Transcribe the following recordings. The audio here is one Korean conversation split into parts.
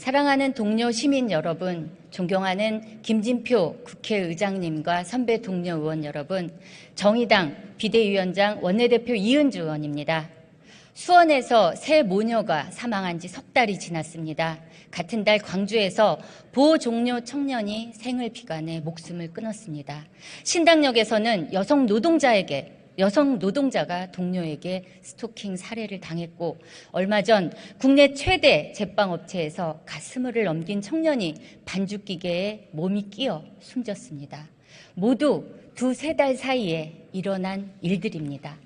사랑하는 동료 시민 여러분, 존경하는 김진표 국회의장님과 선배 동료 의원 여러분, 정의당 비대위원장 원내대표 이은주 의원입니다. 수원에서 새 모녀가 사망한 지 석 달이 지났습니다. 같은 달 광주에서 보호 종료 청년이 생을 비관해 목숨을 끊었습니다. 신당역에서는 여성 노동자가 동료에게 스토킹 살해를 당했고, 얼마 전 국내 최대 제빵업체에서 가스물을 넘긴 청년이 반죽기계에 몸이 끼어 숨졌습니다. 모두 두세 달 사이에 일어난 일들입니다.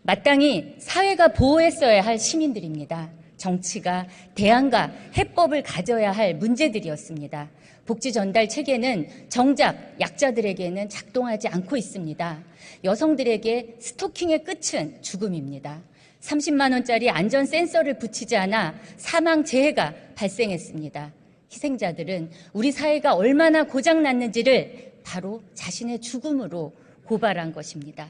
마땅히 사회가 보호했어야 할 시민들입니다. 정치가 대안과 해법을 가져야 할 문제들이었습니다. 복지 전달 체계는 정작 약자들에게는 작동하지 않고 있습니다. 여성들에게 스토킹의 끝은 죽음입니다. 30만 원짜리 안전 센서를 붙이지 않아 사망 재해가 발생했습니다. 희생자들은 우리 사회가 얼마나 고장났는지를 바로 자신의 죽음으로 고발한 것입니다.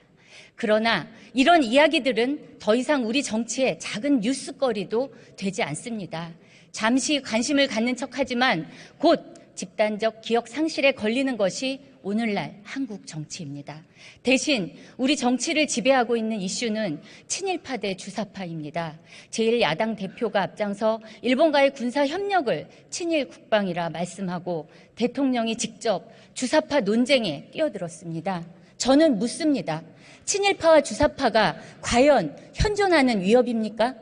그러나 이런 이야기들은 더 이상 우리 정치의 작은 뉴스거리도 되지 않습니다. 잠시 관심을 갖는 척하지만 곧 집단적 기억 상실에 걸리는 것이 오늘날 한국 정치입니다. 대신 우리 정치를 지배하고 있는 이슈는 친일파 대 주사파입니다. 제1야당 대표가 앞장서 일본과의 군사 협력을 친일 국방이라 말씀하고 대통령이 직접 주사파 논쟁에 뛰어들었습니다. 저는 묻습니다. 친일파와 주사파가 과연 현존하는 위협입니까?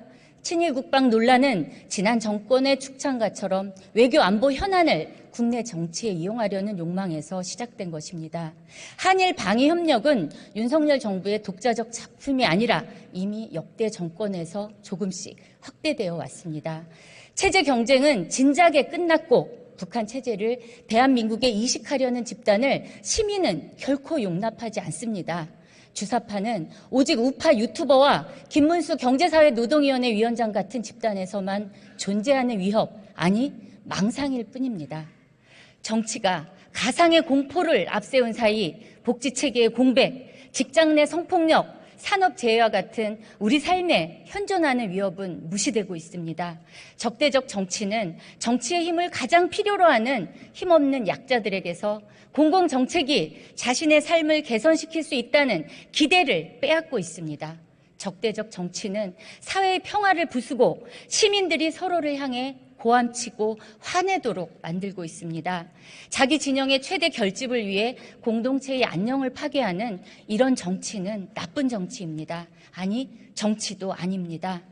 친일 국방 논란은 지난 정권의 축창가처럼 외교 안보 현안을 국내 정치에 이용하려는 욕망에서 시작된 것입니다. 한일 방위 협력은 윤석열 정부의 독자적 작품이 아니라 이미 역대 정권에서 조금씩 확대되어 왔습니다. 체제 경쟁은 진작에 끝났고 북한 체제를 대한민국에 이식하려는 집단을 시민은 결코 용납하지 않습니다. 주사파는 오직 우파 유튜버와 김문수 경제사회노동위원회 위원장 같은 집단에서만 존재하는 위협, 아니 망상일 뿐입니다. 정치가 가상의 공포를 앞세운 사이 복지체계의 공백, 직장 내 성폭력, 산업재해와 같은 우리 삶에 현존하는 위협은 무시되고 있습니다. 적대적 정치는 정치의 힘을 가장 필요로 하는 힘없는 약자들에게서 공공정책이 자신의 삶을 개선시킬 수 있다는 기대를 빼앗고 있습니다. 적대적 정치는 사회의 평화를 부수고 시민들이 서로를 향해 고함치고 화내도록 만들고 있습니다. 자기 진영의 최대 결집을 위해 공동체의 안녕을 파괴하는 이런 정치는 나쁜 정치입니다. 아니, 정치도 아닙니다.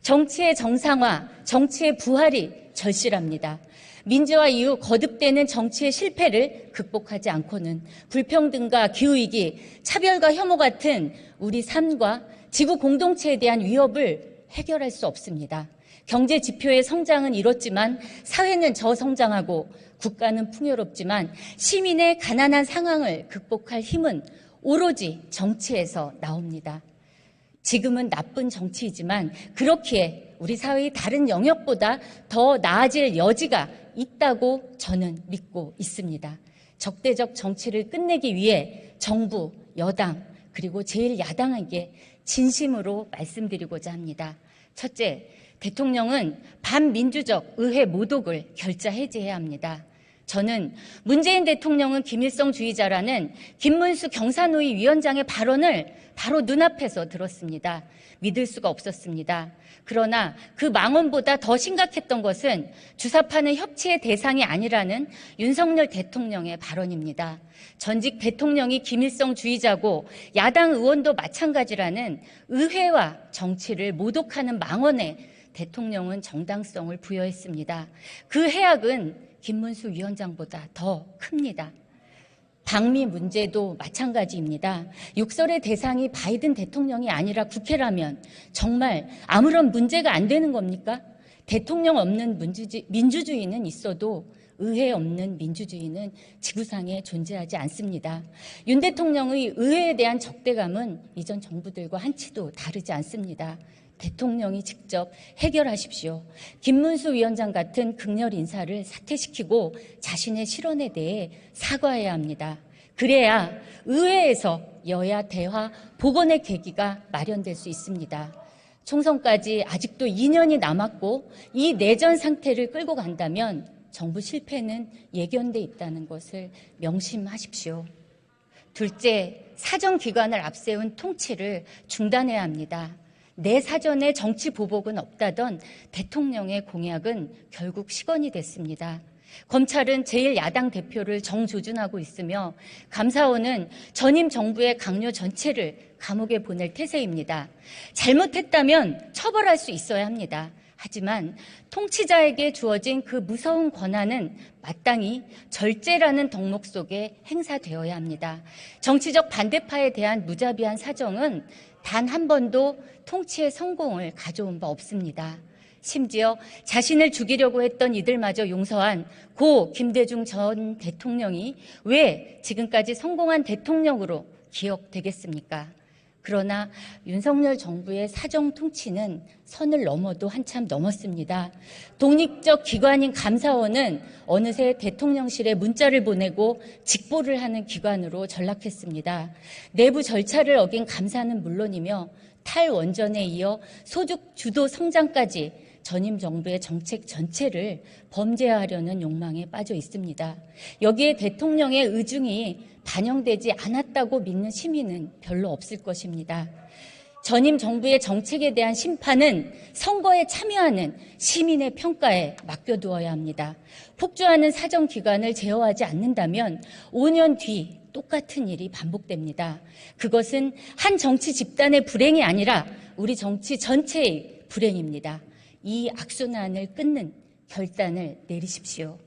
정치의 정상화, 정치의 부활이 절실합니다. 민주화 이후 거듭되는 정치의 실패를 극복하지 않고는 불평등과 기후위기, 차별과 혐오 같은 우리 삶과 지구 공동체에 대한 위협을 해결할 수 없습니다. 경제 지표의 성장은 이렇지만 사회는 저성장하고 국가는 풍요롭지만 시민의 가난한 상황을 극복할 힘은 오로지 정치에서 나옵니다. 지금은 나쁜 정치이지만 그렇기에 우리 사회의 다른 영역보다 더 나아질 여지가 있다고 저는 믿고 있습니다. 적대적 정치를 끝내기 위해 정부, 여당, 그리고 제1야당에게 진심으로 말씀드리고자 합니다. 첫째, 대통령은 반민주적 의회 모독을 결자 해제해야 합니다. 저는 문재인 대통령은 김일성주의자라는 김문수 경사노위 위원장의 발언을 바로 눈앞에서 들었습니다. 믿을 수가 없었습니다. 그러나 그 망언보다 더 심각했던 것은 주사파는 협치의 대상이 아니라는 윤석열 대통령의 발언입니다. 전직 대통령이 김일성주의자고 야당 의원도 마찬가지라는 의회와 정치를 모독하는 망언에 대통령은 정당성을 부여했습니다. 그 해악은 김문수 위원장보다 더 큽니다. 방미 문제도 마찬가지입니다. 욕설의 대상이 바이든 대통령이 아니라 국회라면 정말 아무런 문제가 안 되는 겁니까? 대통령 없는 민주주의는 있어도 의회 없는 민주주의는 지구상에 존재하지 않습니다. 윤 대통령의 의회에 대한 적대감은 이전 정부들과 한치도 다르지 않습니다. 대통령이 직접 해결하십시오. 김문수 위원장 같은 극렬 인사를 사퇴시키고 자신의 실언에 대해 사과해야 합니다. 그래야 의회에서 여야 대화 복원의 계기가 마련될 수 있습니다. 총선까지 아직도 2년이 남았고 이 내전 상태를 끌고 간다면 정부 실패는 예견돼 있다는 것을 명심하십시오. 둘째, 사정기관을 앞세운 통치를 중단해야 합니다. 내 사전에 정치 보복은 없다던 대통령의 공약은 결국 식언이 됐습니다. 검찰은 제1야당 대표를 정조준하고 있으며 감사원은 전임 정부의 강요 전체를 감옥에 보낼 태세입니다. 잘못했다면 처벌할 수 있어야 합니다. 하지만 통치자에게 주어진 그 무서운 권한은 마땅히 절제라는 덕목 속에 행사되어야 합니다. 정치적 반대파에 대한 무자비한 사정은 단 한 번도 통치의 성공을 가져온 바 없습니다. 심지어 자신을 죽이려고 했던 이들마저 용서한 고 김대중 전 대통령이 왜 지금까지 성공한 대통령으로 기억되겠습니까? 그러나 윤석열 정부의 사정 통치는 선을 넘어도 한참 넘었습니다. 독립적 기관인 감사원은 어느새 대통령실에 문자를 보내고 직보를 하는 기관으로 전락했습니다. 내부 절차를 어긴 감사는 물론이며 탈원전에 이어 소득 주도 성장까지 전임 정부의 정책 전체를 범죄화하려는 욕망에 빠져 있습니다. 여기에 대통령의 의중이 반영되지 않았다고 믿는 시민은 별로 없을 것입니다. 전임 정부의 정책에 대한 심판은 선거에 참여하는 시민의 평가에 맡겨두어야 합니다. 폭주하는 사정기관을 제어하지 않는다면 5년 뒤 똑같은 일이 반복됩니다. 그것은 한 정치 집단의 불행이 아니라 우리 정치 전체의 불행입니다. 이 악순환을 끊는 결단을 내리십시오.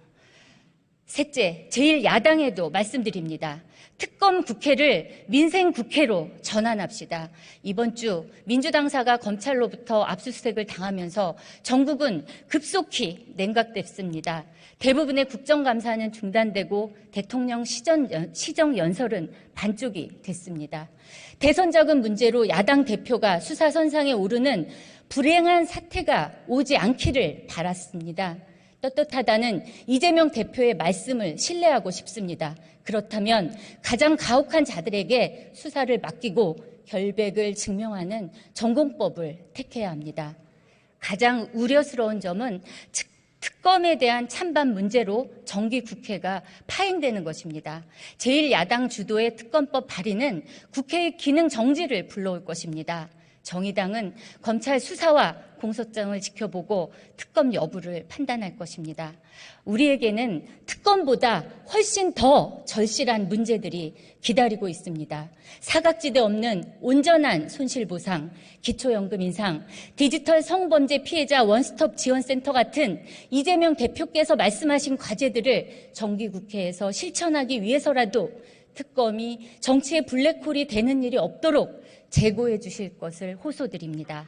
셋째, 제1야당에도 말씀드립니다. 특검 국회를 민생 국회로 전환합시다. 이번 주 민주당사가 검찰로부터 압수수색을 당하면서 전국은 급속히 냉각됐습니다. 대부분의 국정감사는 중단되고 대통령 시정연설은 반쪽이 됐습니다. 대선 자금 문제로 야당 대표가 수사선상에 오르는 불행한 사태가 오지 않기를 바랐습니다. 떳떳하다는 이재명 대표의 말씀을 신뢰하고 싶습니다. 그렇다면 가장 가혹한 자들에게 수사를 맡기고 결백을 증명하는 전공법을 택해야 합니다. 가장 우려스러운 점은 특검에 대한 찬반 문제로 정기국회가 파행되는 것입니다. 제1야당 주도의 특검법 발의는 국회의 기능 정지를 불러올 것입니다. 정의당은 검찰 수사와 공소장을 지켜보고 특검 여부를 판단할 것입니다. 우리에게는 특검보다 훨씬 더 절실한 문제들이 기다리고 있습니다. 사각지대 없는 온전한 손실보상, 기초연금 인상, 디지털 성범죄 피해자 원스톱 지원센터 같은 이재명 대표께서 말씀하신 과제들을 정기국회에서 실천하기 위해서라도 특검이 정치의 블랙홀이 되는 일이 없도록 제고해 주실 것을 호소드립니다.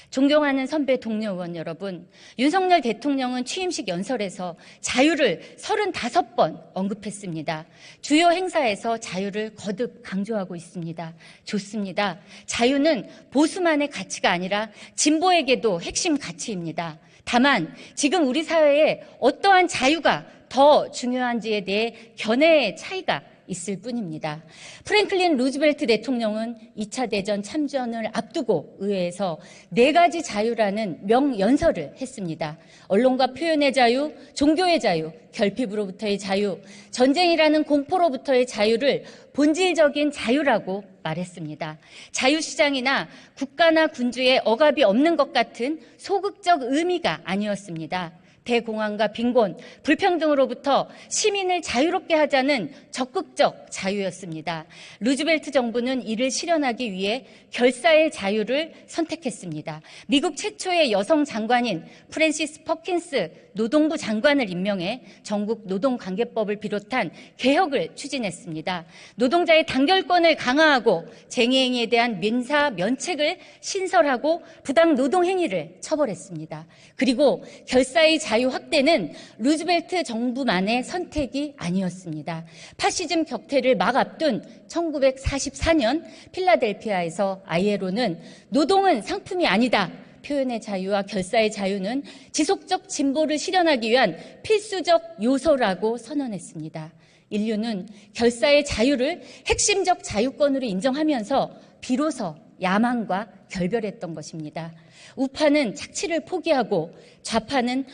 존경하는 선배 동료 의원 여러분, 윤석열 대통령은 취임식 연설에서 자유를 35번 언급했습니다. 주요 행사에서 자유를 거듭 강조하고 있습니다. 좋습니다. 자유는 보수만의 가치가 아니라 진보에게도 핵심 가치입니다. 다만 지금 우리 사회에 어떠한 자유가 더 중요한지에 대해 견해의 차이가 있을 뿐입니다. 프랭클린 루즈벨트 대통령은 2차 대전 참전을 앞두고 의회에서 4가지 자유라는 명연설을 했습니다. 언론과 표현의 자유, 종교의 자유, 결핍으로부터의 자유, 전쟁이라는 공포로부터의 자유를 본질적인 자유라고 말했습니다. 자유시장이나 국가나 군주의 억압이 없는 것 같은 소극적 의미가 아니었습니다. 대공황과 빈곤, 불평등으로부터 시민을 자유롭게 하자는 적극적 자유였습니다. 루즈벨트 정부는 이를 실현하기 위해 결사의 자유를 선택했습니다. 미국 최초의 여성 장관인 프랜시스 퍼킨스 노동부 장관을 임명해 전국 노동관계법을 비롯한 개혁을 추진했습니다. 노동자의 단결권을 강화하고 쟁의행위에 대한 민사 면책을 신설하고 부당 노동행위를 처벌했습니다. 그리고 결사의 자유 확대는 루즈벨트 정부만의 선택이 아니었습니다. 파시즘 격퇴를 막 앞둔 1944년 필라델피아에서 ILO는 노동은 상품이 아니다. 표현의 자유와 결사의 자유는 지속적 진보를 실현하기 위한 필수적 요소라고 선언했습니다. 인류는 결사의 자유를 핵심적 자유권으로 인정하면서 비로소 야망과 결별했던 것입니다. 우파는 착취를 포기하고 좌파는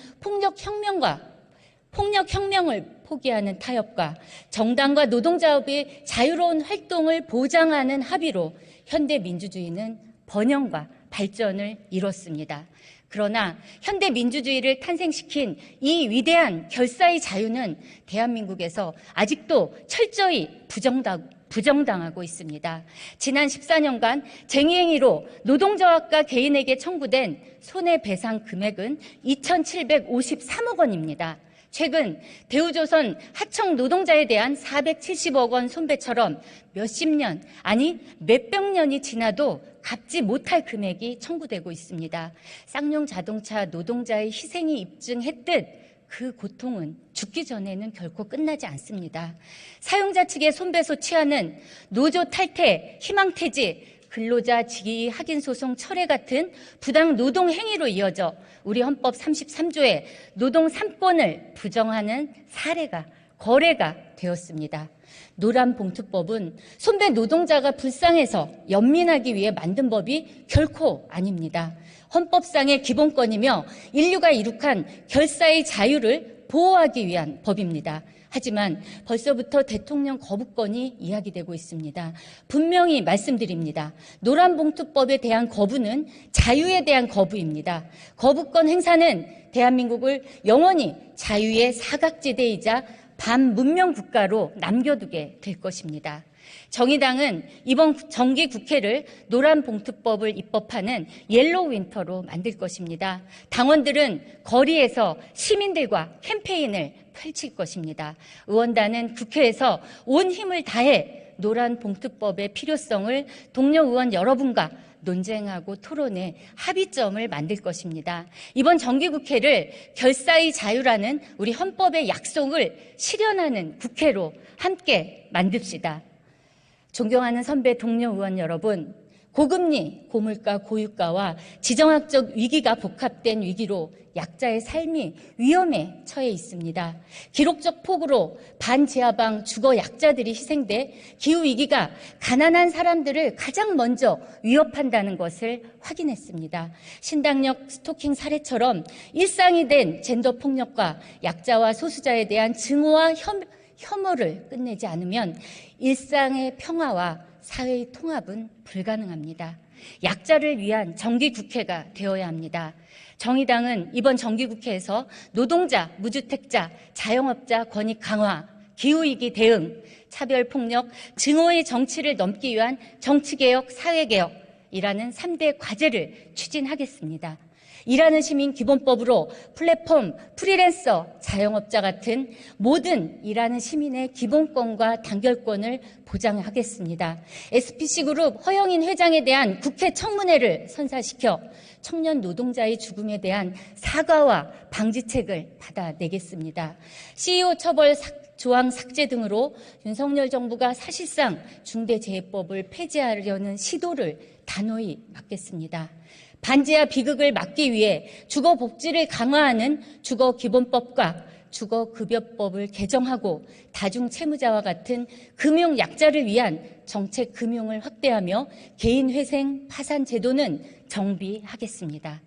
폭력혁명을 포기하는 타협과 정당과 노동자업의 자유로운 활동을 보장하는 합의로 현대민주주의는 번영과 발전을 이뤘습니다. 그러나 현대민주주의를 탄생시킨 이 위대한 결사의 자유는 대한민국에서 아직도 철저히 부정당하고 있습니다. 지난 14년간 쟁의행위로 노동조합과 개인에게 청구된 손해배상 금액은 2,753억 원입니다. 최근 대우조선 하청 노동자에 대한 470억 원 손배처럼 몇십 년, 아니 몇백 년이 지나도 갚지 못할 금액이 청구되고 있습니다. 쌍용 자동차 노동자의 희생이 입증했듯 그 고통은 죽기 전에는 결코 끝나지 않습니다. 사용자 측의 손배소 취하는 노조 탈퇴, 희망퇴직, 근로자 직위 확인 소송 철회 같은 부당 노동 행위로 이어져 우리 헌법 33조의 노동 3권을 부정하는 거래가 되었습니다. 노란봉투법은 손배 노동자가 불쌍해서 연민하기 위해 만든 법이 결코 아닙니다. 헌법상의 기본권이며 인류가 이룩한 결사의 자유를 보호하기 위한 법입니다. 하지만 벌써부터 대통령 거부권이 이야기되고 있습니다. 분명히 말씀드립니다. 노란봉투법에 대한 거부는 자유에 대한 거부입니다. 거부권 행사는 대한민국을 영원히 자유의 사각지대이자 반문명 국가로 남겨두게 될 것입니다. 정의당은 이번 정기국회를 노란봉투법을 입법하는 옐로우 윈터로 만들 것입니다. 당원들은 거리에서 시민들과 캠페인을 펼칠 것입니다. 의원단은 국회에서 온 힘을 다해 노란봉투법의 필요성을 동료 의원 여러분과 논쟁하고 토론해 합의점을 만들 것입니다. 이번 정기국회를 결사의 자유라는 우리 헌법의 약속을 실현하는 국회로 함께 만듭시다. 존경하는 선배 동료 의원 여러분, 고금리, 고물가, 고유가와 지정학적 위기가 복합된 위기로 약자의 삶이 위험에 처해 있습니다. 기록적 폭우로 반지하방 주거 약자들이 희생돼 기후위기가 가난한 사람들을 가장 먼저 위협한다는 것을 확인했습니다. 신당역 스토킹 사례처럼 일상이 된 젠더 폭력과 약자와 소수자에 대한 증오와 혐오를 끝내지 않으면 일상의 평화와 사회의 통합은 불가능합니다. 약자를 위한 정기국회가 되어야 합니다. 정의당은 이번 정기국회에서 노동자, 무주택자, 자영업자 권익 강화, 기후위기 대응, 차별폭력, 증오의 정치를 넘기 위한 정치개혁, 사회개혁이라는 3대 과제를 추진하겠습니다. 일하는 시민 기본법으로 플랫폼, 프리랜서, 자영업자 같은 모든 일하는 시민의 기본권과 단결권을 보장하겠습니다. SPC그룹 허영인 회장에 대한 국회 청문회를 선사시켜 청년 노동자의 죽음에 대한 사과와 방지책을 받아내겠습니다. CEO 처벌 조항 삭제 등으로 윤석열 정부가 사실상 중대재해법을 폐지하려는 시도를 단호히 막겠습니다. 반지하 비극을 막기 위해 주거복지를 강화하는 주거기본법과 주거급여법을 개정하고 다중채무자와 같은 금융약자를 위한 정책 금융을 확대하며 개인회생 파산 제도는 정비하겠습니다.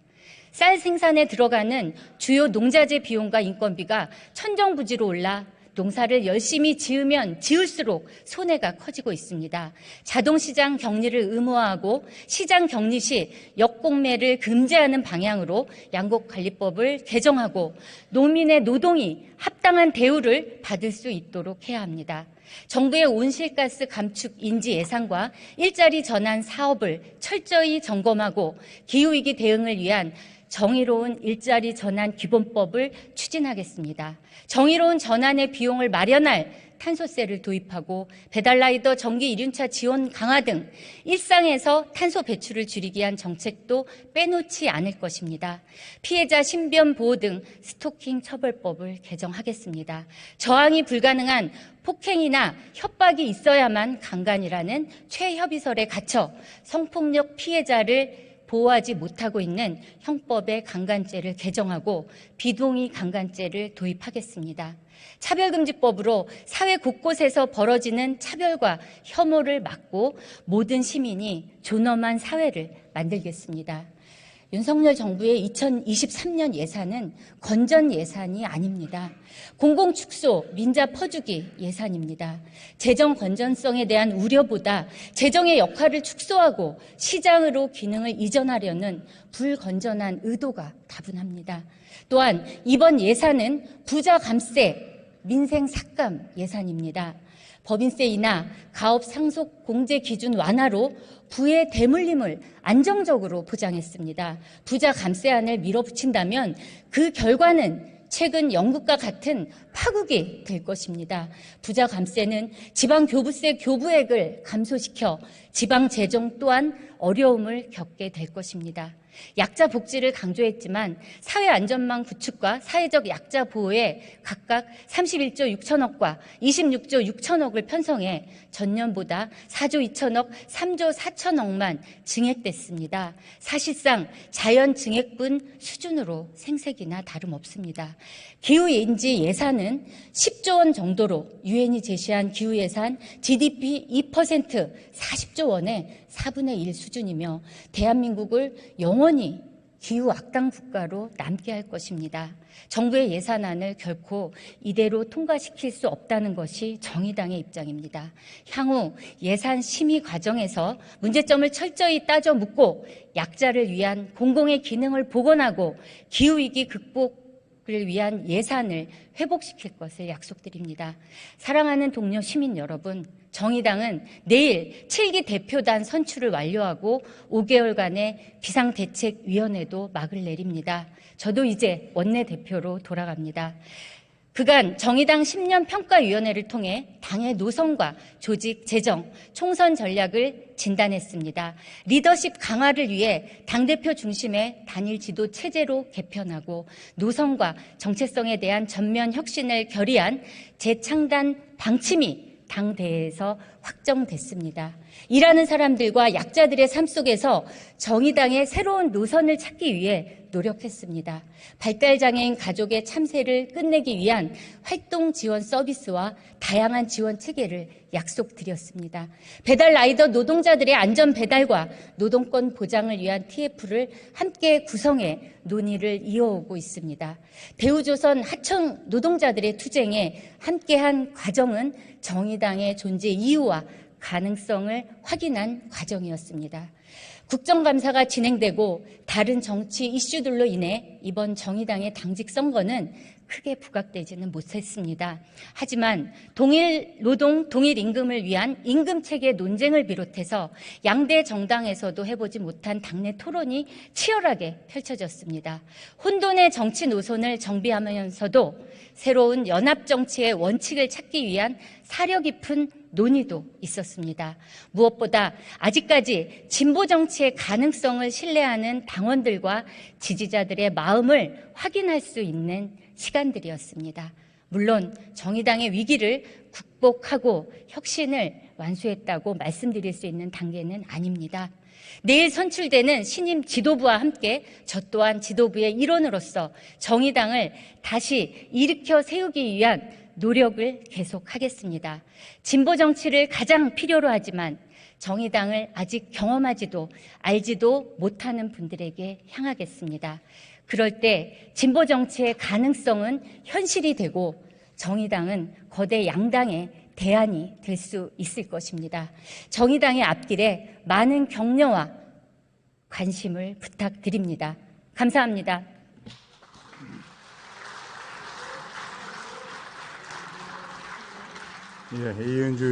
쌀 생산에 들어가는 주요 농자재 비용과 인건비가 천정부지로 올라 농사를 열심히 지으면 지을수록 손해가 커지고 있습니다. 자동시장 격리를 의무화하고 시장 격리 시 역공매를 금지하는 방향으로 양곡관리법을 개정하고 농민의 노동이 합당한 대우를 받을 수 있도록 해야 합니다. 정부의 온실가스 감축 인지 예산과 일자리 전환 사업을 철저히 점검하고 기후위기 대응을 위한 정의로운 일자리 전환 기본법을 추진하겠습니다. 정의로운 전환의 비용을 마련할 탄소세를 도입하고 배달라이더 전기 이륜차 지원 강화 등 일상에서 탄소 배출을 줄이기 위한 정책도 빼놓지 않을 것입니다. 피해자 신변 보호 등 스토킹 처벌법을 개정하겠습니다. 저항이 불가능한 폭행이나 협박이 있어야만 강간이라는 최협의설에 갇혀 성폭력 피해자를 보호하지 못하고 있는 형법의 강간죄를 개정하고 비동의 강간죄를 도입하겠습니다. 차별금지법으로 사회 곳곳에서 벌어지는 차별과 혐오를 막고 모든 시민이 존엄한 사회를 만들겠습니다. 윤석열 정부의 2023년 예산은 건전 예산이 아닙니다. 공공축소, 민자 퍼주기 예산입니다. 재정 건전성에 대한 우려보다 재정의 역할을 축소하고 시장으로 기능을 이전하려는 불건전한 의도가 다분합니다. 또한 이번 예산은 부자 감세, 민생 삭감 예산입니다. 법인세 인하, 가업 상속 공제 기준 완화로 부의 대물림을 안정적으로 보장했습니다. 부자 감세안을 밀어붙인다면 그 결과는 최근 영국과 같은 파국이 될 것입니다. 부자 감세는 지방교부세 교부액을 감소시켜 지방재정 또한 어려움을 겪게 될 것입니다. 약자 복지를 강조했지만 사회안전망 구축과 사회적 약자 보호에 각각 31조 6천억과 26조 6천억을 편성해 전년보다 4조 2천억, 3조 4천억만 증액됐습니다. 사실상 자연 증액분 수준으로 생색이나 다름없습니다. 기후인지 예산은 10조 원 정도로 유엔이 제시한 기후예산 GDP 2% 40조 원의 4분의 1 수준이며 대한민국을 영원히 기후 악당 국가로 남게 할 것입니다. 정부의 예산안을 결코 이대로 통과시킬 수 없다는 것이 정의당의 입장입니다. 향후 예산 심의 과정에서 문제점을 철저히 따져 묻고 약자를 위한 공공의 기능을 복원하고 기후위기 극복을 위한 예산을 회복시킬 것을 약속드립니다. 사랑하는 동료 시민 여러분, 정의당은 내일 7기 대표단 선출을 완료하고 5개월간의 비상대책위원회도 막을 내립니다. 저도 이제 원내대표로 돌아갑니다. 그간 정의당 10년 평가위원회를 통해 당의 노선과 조직, 재정, 총선 전략을 진단했습니다. 리더십 강화를 위해 당대표 중심의 단일 지도 체제로 개편하고 노선과 정체성에 대한 전면 혁신을 결의한 재창단 방침이 당대에서 확정됐습니다. 일하는 사람들과 약자들의 삶 속에서 정의당의 새로운 노선을 찾기 위해 노력했습니다. 발달장애인 가족의 참세를 끝내기 위한 활동 지원 서비스와 다양한 지원 체계를 약속드렸습니다. 배달 라이더 노동자들의 안전 배달과 노동권 보장을 위한 TF를 함께 구성해 논의를 이어오고 있습니다. 대우조선 하청 노동자들의 투쟁에 함께한 과정은 정의당의 존재 이유와 가능성을 확인한 과정이었습니다. 국정감사가 진행되고 다른 정치 이슈들로 인해 이번 정의당의 당직 선거는 크게 부각되지는 못했습니다. 하지만 동일 노동, 동일 임금을 위한 임금체계 논쟁을 비롯해서 양대 정당에서도 해보지 못한 당내 토론이 치열하게 펼쳐졌습니다. 혼돈의 정치 노선을 정비하면서도 새로운 연합정치의 원칙을 찾기 위한 사려 깊은 논의도 있었습니다. 무엇보다 아직까지 진보 정치의 가능성을 신뢰하는 당원들과 지지자들의 마음을 확인할 수 있는 시간들이었습니다. 물론 정의당의 위기를 극복하고 혁신을 완수했다고 말씀드릴 수 있는 단계는 아닙니다. 내일 선출되는 신임 지도부와 함께 저 또한 지도부의 일원으로서 정의당을 다시 일으켜 세우기 위한 노력을 계속하겠습니다. 진보 정치를 가장 필요로 하지만 정의당을 아직 경험하지도 알지도 못하는 분들에게 향하겠습니다. 그럴 때 진보 정치의 가능성은 현실이 되고 정의당은 거대 양당의 대안이 될 수 있을 것입니다. 정의당의 앞길에 많은 격려와 관심을 부탁드립니다. 감사합니다. 예, 이은주